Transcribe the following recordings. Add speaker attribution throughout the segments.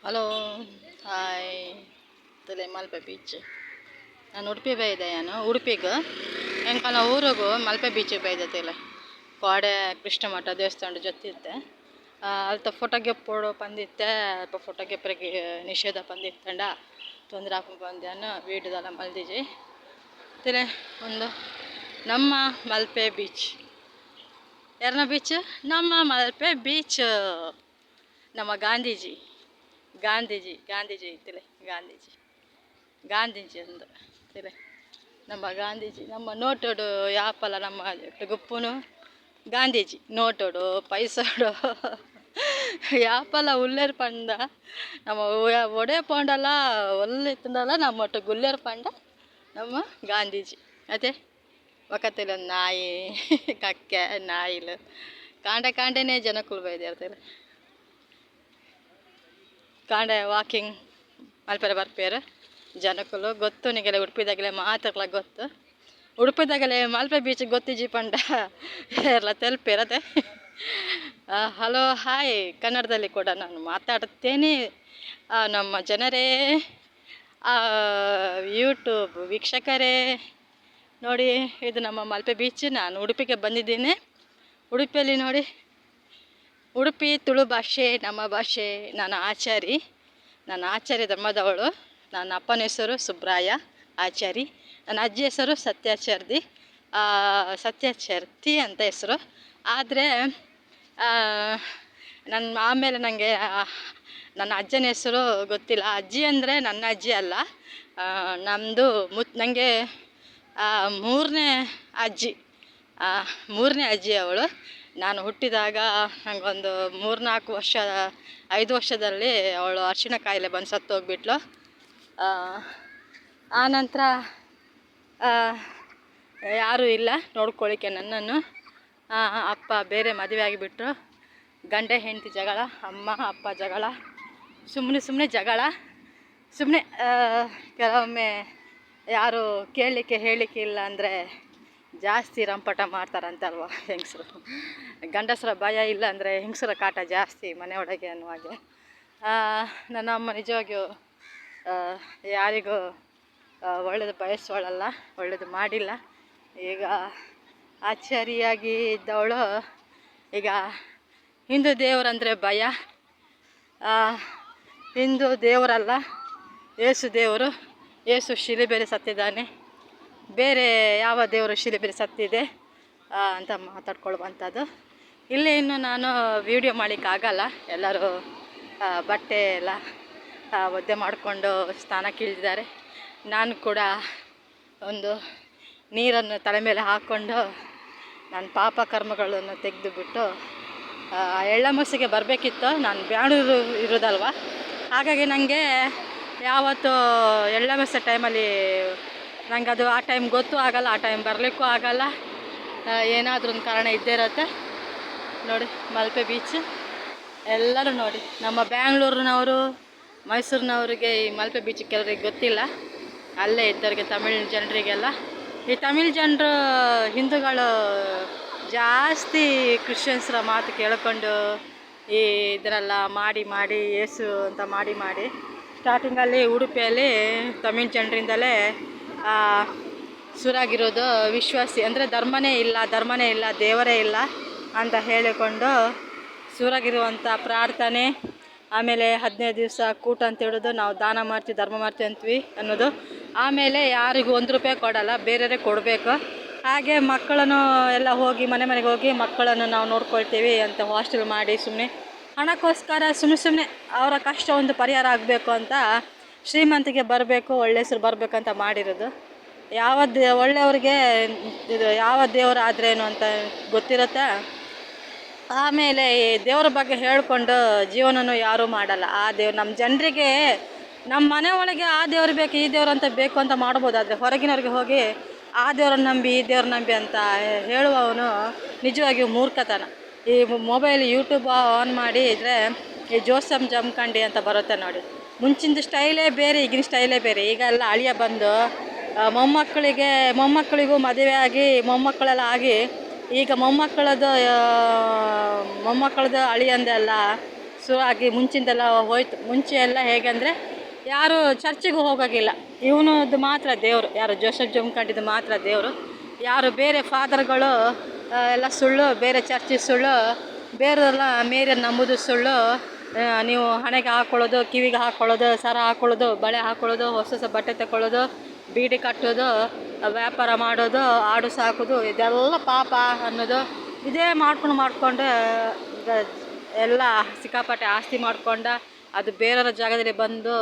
Speaker 1: Hello, hi. ತಲೆ Malpe beach. ನಾನು ಉಡುಪಿ ಬೈದೆ. ಉಡುಪಿಗೆ ಎಂಕಲ್ನ ಊರಿಗೂ ಮಲ್ಪೆ ಬೀಚಿಗೆ ಬೈದತಿಲ್ಲ. ಕೋಡೆ ಕೃಷ್ಣ ಮಠ ದೇವಸ್ಥಾನ ಜೊತಿತ್ತೆ. ಅಲ್ತ ಫೋಟೋಗೆ ಪೋಡು ಪಂದಿತ್ತೆ. ಫೋಟೋಗೆ ನಿಷೇಧ ಪಂದಿತ್ತಂಡ ತೊಂದರೆ ಹಾಕೊಂಡು ಬಂದ್ಯಾನ ವೀಡಿಯೋದೆಲ್ಲ ಮಲ್ದಿಜಿ ತಿಲೆ ಒಂದು ನಮ್ಮ ಮಲ್ಪೆ ಬೀಚ್. ಯಾರನ್ನ ಬೀಚ್? ನಮ್ಮ ಮಲ್ಪೆ ಬೀಚ್. ನಮ್ಮ ಗಾಂಧೀಜಿ ಐತಿಲೆ. ಗಾಂಧೀಜಿ ಅಂದು ತಿಲೆ ನಮ್ಮ ಗಾಂಧೀಜಿ. ನಮ್ಮ ನೋಟೋಡು ಯಾಪಲ್ಲ ನಮ್ಮ ಗುಪ್ಪುನು ಗಾಂಧೀಜಿ ನೋಟೋಡು ಪೈಸೋಡು ಯಾಪಲ್ಲ ಉಲ್ಲೇರ್ ಪಂಡ ನಮ್ಮ ಒಡೆ ಪಂಡಲ್ಲ ಒಲ್ಲಿತ್ತಂದಲ್ಲ ನಮ್ಮ ಒಟ್ಟು ಗುಲ್ಲೇರ್ ಪಂಡ ನಮ್ಮ ಗಾಂಧೀಜಿ. ಅದೇ ಒಕ್ಕತ್ತಿಲ್ಲ ಒಂದು ನಾಯಿ ಕಕ್ಕೆ ನಾಯಿಲು ಕಾಂಡೆನೇ ಜನಕ್ಕೂ ಬೈದಿರ್ತಾರೆ. ಕಾಂಡೆ ವಾಕಿಂಗ್ ಮಲ್ಪೆರೆ ಬರ್ಪೇರು ಜನಕ್ಕಲು ಗೊತ್ತು. ನಿಗೆಲ್ಲ ಉಡುಪಿದಾಗಲೇ ಮಾತಾಡ್ಲ ಗೊತ್ತು. ಉಡುಪಿದಾಗಲೇ ಮಲ್ಪೆ ಬೀಚಿಗೆ ಗೊತ್ತಿಜಿ ಪಂಡ ಎಲ್ಲ ತೆಲ್ಪಿರತ್ತೆ. Hello, hi. ಕನ್ನಡದಲ್ಲಿ ಕೂಡ ನಾನು ಮಾತಾಡುತ್ತೇನೆ. ನಮ್ಮ ಜನರೇ, ಯೂಟ್ಯೂಬ್ ವೀಕ್ಷಕರೇ ನೋಡಿ, ಇದು ನಮ್ಮ ಮಲ್ಪೆ ಬೀಚ್. ನಾನು ಉಡುಪಿಗೆ ಬಂದಿದ್ದೀನಿ. ಉಡುಪಿಯಲ್ಲಿ ನೋಡಿ, ಉಡುಪಿ ತುಳು ಭಾಷೆ ನಮ್ಮ ಭಾಷೆ. ನಾನು ಆಚಾರಿ ಧರ್ಮದವಳು. ನನ್ನ ಅಪ್ಪನ ಹೆಸರು ಸುಬ್ರಾಯ ಆಚಾರಿ. ನನ್ನ ಅಜ್ಜಿ ಹೆಸರು ಸತ್ಯಾಚರ್ತಿ ಅಂತ ಹೆಸರು. ಆದರೆ ಆಮೇಲೆ ನನಗೆ ನನ್ನ ಅಜ್ಜನ ಹೆಸರು ಗೊತ್ತಿಲ್ಲ. ಅಜ್ಜಿ ಅಂದರೆ ನನ್ನ ಅಜ್ಜಿ ಅಲ್ಲ, ನಮ್ಮದು ನನಗೆ ಮೂರನೇ ಅಜ್ಜಿ ಅವಳು. ನಾನು ಹುಟ್ಟಿದಾಗ ನನಗೊಂದು 5 ವರ್ಷದಲ್ಲಿ ಅವಳು ಅರಿಶಿಣ ಕಾಯಿಲೆ ಬಂದು ಸತ್ತೋಗ್ಬಿಟ್ಲು. ಆನಂತರ ಯಾರೂ ಇಲ್ಲ ನೋಡ್ಕೊಳ್ಳಿಕ್ಕೆ ನನ್ನನ್ನು. ಅಪ್ಪ ಬೇರೆ ಮದುವೆ ಆಗಿಬಿಟ್ರು. ಗಂಡ ಹೆಂಡತಿ ಜಗಳ, ಅಮ್ಮ ಅಪ್ಪ ಜಗಳ, ಸುಮ್ಮನೆ ಜಗಳ. ಕೆಲವೊಮ್ಮೆ ಯಾರು ಕೇಳಲಿಕ್ಕೆ ಹೇಳಲಿಕ್ಕೆ ಇಲ್ಲ ಅಂದರೆ ಜಾಸ್ತಿ ರಂಪಟ ಮಾಡ್ತಾರಂತಲ್ವ ಹೆಂಗಸರು. ಗಂಡಸರ ಭಯ ಇಲ್ಲ ಅಂದರೆ ಹೆಂಗಸರ ಕಾಟ ಜಾಸ್ತಿ ಮನೆಯೊಳಗೆ ಅನ್ನುವಾಗೆ. ನನ್ನ ಅಮ್ಮ ನಿಜವಾಗಿಯೂ ಯಾರಿಗೂ ಒಳ್ಳೇದು ಬಯಸೋಳಲ್ಲ, ಒಳ್ಳೇದು ಮಾಡಿಲ್ಲ. ಈಗ ಆಚಾರಿಯಾಗಿ ಇದ್ದವಳು ಈಗ ಹಿಂದೂ ದೇವರಂದರೆ ಭಯ. ಹಿಂದೂ ದೇವರಲ್ಲ, ಏಸು ದೇವರು. ಏಸು ಶಿಲುಬೆಯಲ್ಲಿ ಸತ್ತಿದ್ದಾನೆ, ಬೇರೆ ಯಾವ ದೇವರು ಶಿಲುಬೆಯಲ್ಲಿ ಸತ್ತಿದೆ ಅಂತ ಮಾತಾಡ್ಕೊಳ್ವಂಥದ್ದು. ಇಲ್ಲೇ ಇನ್ನು ನಾನು ವಿಡಿಯೋ ಮಾಡಲಿಕ್ಕಾಗಲ್ಲ. ಎಲ್ಲರೂ ಬಟ್ಟೆ ಎಲ್ಲ ಒದ್ದೆ ಮಾಡಿಕೊಂಡು ಸ್ನಾನಕ್ಕೆ ಇಳಿದಿದ್ದಾರೆ. ನಾನು ಕೂಡ ಒಂದು ನೀರನ್ನು ತಲೆ ಮೇಲೆ ಹಾಕ್ಕೊಂಡು ನನ್ನ ಪಾಪ ಕರ್ಮಗಳನ್ನು ತೆಗೆದುಬಿಟ್ಟು ಎಳ್ಳಮಸಿಗೆ ಬರಬೇಕಿತ್ತು. ನಾನು ಬ್ಯಾಂಗ್ಳೂರು ಇರೋದಲ್ವ, ಹಾಗಾಗಿ ನನಗೆ ಯಾವತ್ತು ಎಳ್ಳಮಸೆ ಟೈಮಲ್ಲಿ ನನಗೆ ಅದು ಆ ಟೈಮ್ ಗೊತ್ತೂ ಆಗಲ್ಲ, ಆ ಟೈಮ್ ಬರಲಿಕ್ಕೂ ಆಗಲ್ಲ. ಏನಾದರೂ ಒಂದು ಕಾರಣ ಇದ್ದೇ ಇರುತ್ತೆ. ನೋಡಿ ಮಲ್ಪೆ ಬೀಚ್ ಎಲ್ಲರೂ ನೋಡಿ. ನಮ್ಮ ಬ್ಯಾಂಗ್ಳೂರಿನವರು ಮೈಸೂರಿನವ್ರಿಗೆ ಈ ಮಲ್ಪೆ ಬೀಚ್ ಕೆಲವರಿಗೆ ಗೊತ್ತಿಲ್ಲ. ಅಲ್ಲೇ ಇದ್ದವರಿಗೆ ತಮಿಳ್ ಜನರಿಗೆಲ್ಲ, ಈ ತಮಿಳ್ ಜನರು ಹಿಂದೂಗಳು ಜಾಸ್ತಿ ಕ್ರಿಶ್ಚಿಯನ್ಸ್ರ ಮಾತು ಕೇಳಿಕೊಂಡು ಈ ಇದನ್ನೆಲ್ಲ ಮಾಡಿ ಏಸು ಅಂತ ಮಾಡಿ ಸ್ಟಾರ್ಟಿಂಗಲ್ಲಿ ಉಡುಪಿಯಲ್ಲಿ ತಮಿಳ್ ಜನರಿಂದಲೇ ಶುರುವಾಗಿರೋದು. ವಿಶ್ವಾಸಿ ಅಂದರೆ ಧರ್ಮನೇ ಇಲ್ಲ ದೇವರೇ ಇಲ್ಲ ಅಂತ ಹೇಳಿಕೊಂಡು ಶುರುವಾಗಿರುವಂಥ ಪ್ರಾರ್ಥನೆ. ಆಮೇಲೆ 15 ದಿವಸ ಕೂಟ ಅಂತ ಹೇಳೋದು, ನಾವು ದಾನ ಮಾಡ್ತೀವಿ ಧರ್ಮ ಮಾಡ್ತೀವಿ ಅಂತೀವಿ ಅನ್ನೋದು. ಆಮೇಲೆ ಯಾರಿಗೂ 1 ರೂಪಾಯಿ ಕೊಡಲ್ಲ, ಬೇರೆಯವ್ರಿಗೆ ಕೊಡಬೇಕು. ಹಾಗೆ ಮಕ್ಕಳನ್ನು ಎಲ್ಲ ಹೋಗಿ ಮನೆಗೆ ಹೋಗಿ ಮಕ್ಕಳನ್ನು ನಾವು ನೋಡ್ಕೊಳ್ತೀವಿ ಅಂತ ಹಾಸ್ಟೆಲ್ ಮಾಡಿ ಸುಮ್ಮನೆ ಹಣಕ್ಕೋಸ್ಕರ ಸುಮ್ಮನೆ ಅವರ ಕಷ್ಟ ಒಂದು ಪರಿಹಾರ ಆಗಬೇಕು ಅಂತ, ಶ್ರೀಮಂತಿಗೆ ಬರಬೇಕು, ಒಳ್ಳೆ ಹೆಸರು ಬರಬೇಕಂತ ಮಾಡಿರೋದು. ಒಳ್ಳೆಯವ್ರಿಗೆ ಇದು ಯಾವ ದೇವರು ಆದ್ರೇನು ಅಂತ ಗೊತ್ತಿರುತ್ತೆ. ಆಮೇಲೆ ಈ ದೇವ್ರ ಬಗ್ಗೆ ಹೇಳ್ಕೊಂಡು ಜೀವನನೂ ಯಾರೂ ಮಾಡಲ್ಲ. ಆ ದೇವ್ರು ನಮ್ಮ ಜನರಿಗೆ ನಮ್ಮ ಮನೆ ಒಳಗೆ ಆ ದೇವ್ರು ಬೇಕು ಈ ದೇವ್ರು ಅಂತ ಬೇಕು ಅಂತ ಮಾಡ್ಬೋದು. ಆದರೆ ಹೊರಗಿನವ್ರಿಗೆ ಹೋಗಿ ಆ ದೇವ್ರನ್ನ ನಂಬಿ ಈ ದೇವ್ರ ನಂಬಿ ಅಂತ ಹೇಳುವವನು ನಿಜವಾಗಿಯೂ ಮೂರ್ಖತನ. ಈ ಮೊಬೈಲ್ ಯೂಟ್ಯೂಬ್ ಆನ್ ಮಾಡಿ ಇದ್ದರೆ ಈ ಜೋಸಮ್ ಜಮ್ಕಂಡಿ ಅಂತ ಬರುತ್ತೆ ನೋಡಿ. ಮುಂಚಿನ ಸ್ಟೈಲೇ ಬೇರೆ, ಈಗಿನ ಸ್ಟೈಲೇ ಬೇರೆ. ಈಗ ಎಲ್ಲ ಅಳಿಯ ಬಂದು ಮೊಮ್ಮಕ್ಕಳಿಗೂ ಮದುವೆ ಆಗಿ ಮೊಮ್ಮಕ್ಕಳೆಲ್ಲ ಆಗಿ ಈಗ ಮೊಮ್ಮಕ್ಕಳದ್ದು ಅಳಿಯಂದೆಲ್ಲ ಶುರು ಆಗಿ ಮುಂಚಿಂದೆಲ್ಲ ಹೋಯ್ತು. ಮುಂಚೆ ಎಲ್ಲ ಹೇಗೆ ಅಂದರೆ ಯಾರು ಚರ್ಚಿಗೂ ಹೋಗೋಗಿಲ್ಲ, ಇವನದು ಮಾತ್ರ ದೇವರು, ಯಾರು ಜೋಸೆಫ್ ಜಮಖಂಡಿದ್ದು ಮಾತ್ರ ದೇವರು. ಯಾರು ಬೇರೆ ಫಾದರ್ಗಳು ಎಲ್ಲ ಸುಳ್ಳು, ಬೇರೆ ಚರ್ಚಿ ಸುಳ್ಳು, ಬೇರೆಲ್ಲ ಮೇರಿಯನ್ನು ನಂಬುದು ಸುಳ್ಳು. ನೀವು ಹಣೆಗೆ ಹಾಕ್ಕೊಳ್ಳೋದು, ಕಿವಿಗೆ ಹಾಕ್ಕೊಳ್ಳೋದು, ಸರ ಹಾಕ್ಕೊಳ್ಳೋದು, ಬಳೆ ಹಾಕ್ಕೊಳ್ಳೋದು, ಹೊಸ ಬಟ್ಟೆ ತಗೊಳ್ಳೋದು, ಬೀಡಿ ಕಟ್ಟೋದು, ವ್ಯಾಪಾರ ಮಾಡೋದು, ಆಡು ಸಾಕೋದು, ಇದೆಲ್ಲ ಪಾಪ ಅನ್ನೋದು, ಇದೇ ಮಾಡ್ಕೊಂಡು ಎಲ್ಲ ಸಿಕ್ಕಾಪಟ್ಟೆ ಆಸ್ತಿ ಮಾಡ್ಕೊಂಡ. ಅದು ಬೇರೆಯವ್ರ ಜಾಗದಲ್ಲಿ ಬಂದು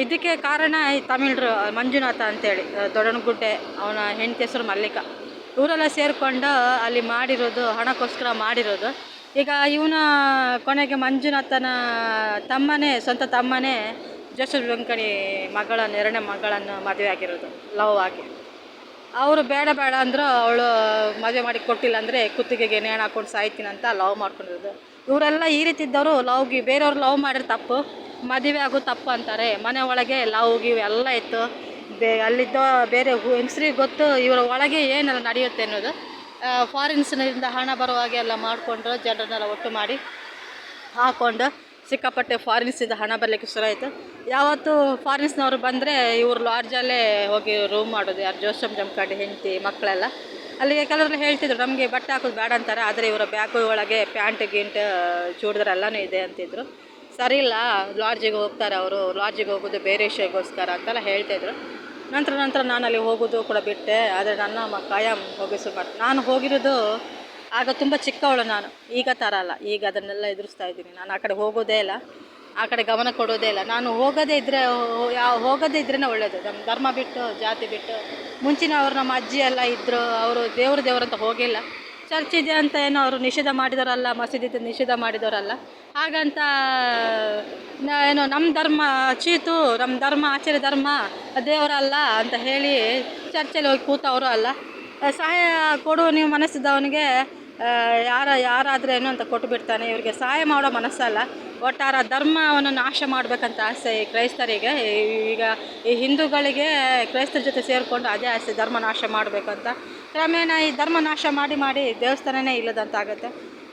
Speaker 1: ಇದಕ್ಕೆ ಕಾರಣ ಈ ತಮಿಳರು ಮಂಜುನಾಥ ಅಂತೇಳಿ ದೊಡ್ಡನಗುಡ್ಡೆ, ಅವನ ಹೆಂಡತಿ ಹೆಸರು ಮಲ್ಲಿಕ. ಇವರೆಲ್ಲ ಸೇರಿಕೊಂಡು ಅಲ್ಲಿ ಮಾಡಿರೋದು, ಹಣಕ್ಕೋಸ್ಕರ ಮಾಡಿರೋದು. ಈಗ ಇವನ ಕೊನೆಗೆ ಮಂಜುನಾಥನ ಸ್ವಂತ ತಮ್ಮನೇ ಜೋಸೆಫ್ ಜಮಖಂಡಿ ಮಗಳನ್ನು, 2ನೇ ಮಗಳನ್ನು ಮದುವೆ ಆಗಿರೋದು ಲವ್ ಆಗಿ. ಅವರು ಬೇಡ ಅಂದರು, ಅವಳು ಮದುವೆ ಮಾಡಿ ಕೊಟ್ಟಿಲ್ಲ ಅಂದರೆ ಕುತ್ತಿಗೆಗೆ ನೇಣು ಹಾಕ್ಕೊಂಡು ಸಾಯ್ತೀನಿ ಅಂತ ಲವ್ ಮಾಡ್ಕೊಂಡಿರೋದು. ಇವರೆಲ್ಲ ಈ ರೀತಿ ಇದ್ದವರು ಬೇರೆಯವ್ರು ಲವ್ ಮಾಡಿದ್ರೆ ತಪ್ಪು, ಮದುವೆ ಆಗೋದು ತಪ್ಪು ಅಂತಾರೆ. ಮನೆ ಒಳಗೆ ಲವ್ ಗಿವ್ ಎಲ್ಲ ಇತ್ತು. ಅಲ್ಲಿದ್ದ ಬೇರೆ ಹೆಂಗಸ್ರಿಗೆ ಗೊತ್ತು ಇವರ ಒಳಗೆ ಏನೆಲ್ಲ ನಡೆಯುತ್ತೆ ಅನ್ನೋದು. ಫಾರಿನ್ಸ್ನಿಂದ ಹಣ ಬರುವಾಗೆ ಎಲ್ಲ ಮಾಡಿಕೊಂಡು ಜನರನ್ನೆಲ್ಲ ಒಟ್ಟು ಮಾಡಿ ಹಾಕ್ಕೊಂಡು ಸಿಕ್ಕಾಪಟ್ಟೆ ಫಾರಿನ್ಸಿಂದ ಹಣ ಬರಲಿಕ್ಕೆ ಶುರು ಆಯಿತು. ಯಾವತ್ತು ಫಾರಿನ್ಸ್ನವರು ಬಂದರೆ ಇವರು ಲಾಡ್ಜಲ್ಲೇ ಹೋಗಿ ರೂಮ್ ಮಾಡೋದು, ಯಾರು ಜೋಸೆಫ್ ಜಮಖಂಡಿ ಹೆಂಡತಿ ಮಕ್ಕಳೆಲ್ಲ. ಅಲ್ಲಿಗೆ ಕೆಲವರೆಲ್ಲ ಹೇಳ್ತಿದ್ರು ನಮಗೆ ಬಟ್ಟೆ ಹಾಕೋದು ಬೇಡ ಅಂತಾರೆ, ಆದರೆ ಇವರ ಬ್ಯಾಗು ಒಳಗೆ ಪ್ಯಾಂಟ್ ಗಿಂಟ್ ಚೂಡಿದ್ರೆ ಎಲ್ಲನೂ ಇದೆ ಅಂತಿದ್ರು. ಸರಿ ಇಲ್ಲ, ಲಾಡ್ಜಿಗೆ ಹೋಗ್ತಾರೆ ಅವರು, ಲಾಡ್ಜಿಗೆ ಹೋಗೋದು ಬೇರೆ ವಿಷಯಕ್ಕೋಸ್ಕರ ಅಂತೆಲ್ಲ ಹೇಳ್ತಾಯಿದ್ರು. ನಂತರ ನಾನು ಅಲ್ಲಿ ಹೋಗೋದು ಕೂಡ ಬಿಟ್ಟೆ. ಆದರೆ ನನ್ನ ಕಾಯಂ ಹೋಗಿ ಮಾಡ್ತೀನಿ. ನಾನು ಹೋಗಿರೋದು ಆಗ ತುಂಬ ಚಿಕ್ಕವಳು ನಾನು, ಈಗ ಥರ ಅಲ್ಲ. ಈಗ ಅದನ್ನೆಲ್ಲ ಎದುರಿಸ್ತಾ ಇದ್ದೀನಿ. ನಾನು ಆ ಕಡೆ ಹೋಗೋದೇ ಇಲ್ಲ, ಆ ಕಡೆ ಗಮನ ಕೊಡೋದೇ ಇಲ್ಲ. ನಾನು ಹೋಗೋದೇ ಇದ್ರೇ ಒಳ್ಳೆಯದು. ನಮ್ಮ ಧರ್ಮ ಬಿಟ್ಟು, ಜಾತಿ ಬಿಟ್ಟು. ಮುಂಚಿನವ್ರು ನಮ್ಮ ಅಜ್ಜಿ ಎಲ್ಲ ಇದ್ದರು, ಅವರು ದೇವ್ರಂತ ಹೋಗಿಲ್ಲ. ಚರ್ಚ್ ಇದೆ ಅಂತ ಏನೋ ಅವರು ನಿಷೇಧ ಮಾಡಿದವರಲ್ಲ, ಮಸೀದಿ ನಿಷೇಧ ಮಾಡಿದವರಲ್ಲ. ಹಾಗಂತ ಏನೋ ನಮ್ಮ ಧರ್ಮ ಚೀತು, ನಮ್ಮ ಧರ್ಮ ಆಚಾರ್ಯ ಧರ್ಮ ದೇವರಲ್ಲ ಅಂತ ಹೇಳಿ ಚರ್ಚಲ್ಲಿ ಹೋಗಿ ಕೂತವರು ಅಲ್ಲ. ಸಹಾಯ ಕೊಡು ನೀವು ಮನಸ್ಸಿದ್ದವನಿಗೆ ಯಾರಾದ್ರೇನು ಅಂತ ಕೊಟ್ಟು ಬಿಡ್ತಾನೆ. ಇವರಿಗೆ ಸಹಾಯ ಮಾಡೋ ಮನಸ್ಸಲ್ಲ, ಒಟ್ಟಾರೆ ಧರ್ಮವನ್ನು ನಾಶ ಮಾಡಬೇಕಂತ ಆಸೆ ಈ ಕ್ರೈಸ್ತರಿಗೆ. ಈಗ ಈ ಹಿಂದೂಗಳಿಗೆ ಕ್ರೈಸ್ತರ ಜೊತೆ ಸೇರಿಕೊಂಡು ಅದೇ ಆಸೆ, ಧರ್ಮ ನಾಶ ಮಾಡಬೇಕಂತ. ಕ್ರಮೇಣ ಈ ಧರ್ಮ ನಾಶ ಮಾಡಿ ದೇವಸ್ಥಾನನೇ ಇಲ್ಲದಂತಾಗುತ್ತೆ.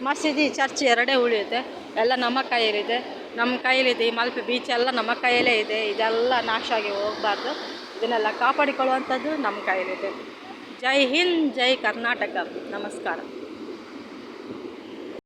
Speaker 1: ಮಸೀದಿ ಚರ್ಚ್ ಎರಡೇ ಉಳಿಯುತ್ತೆ. ಎಲ್ಲ ನಮ್ಮ ಕೈಯಲ್ಲಿದೆ, ಈ ಮಲ್ಪೆ ಬೀಚ್ ಎಲ್ಲ ನಮ್ಮ ಕೈಯಲ್ಲೇ ಇದೆ. ಇದೆಲ್ಲ ನಾಶ ಆಗಿ ಹೋಗಬಾರ್ದು. ಇದನ್ನೆಲ್ಲ ಕಾಪಾಡಿಕೊಳ್ಳುವಂಥದ್ದು ನಮ್ಮ ಕೈಯಲ್ಲಿದೆ. ಜೈ ಹಿಂದ್, ಜೈ ಕರ್ನಾಟಕ. ನಮಸ್ಕಾರ.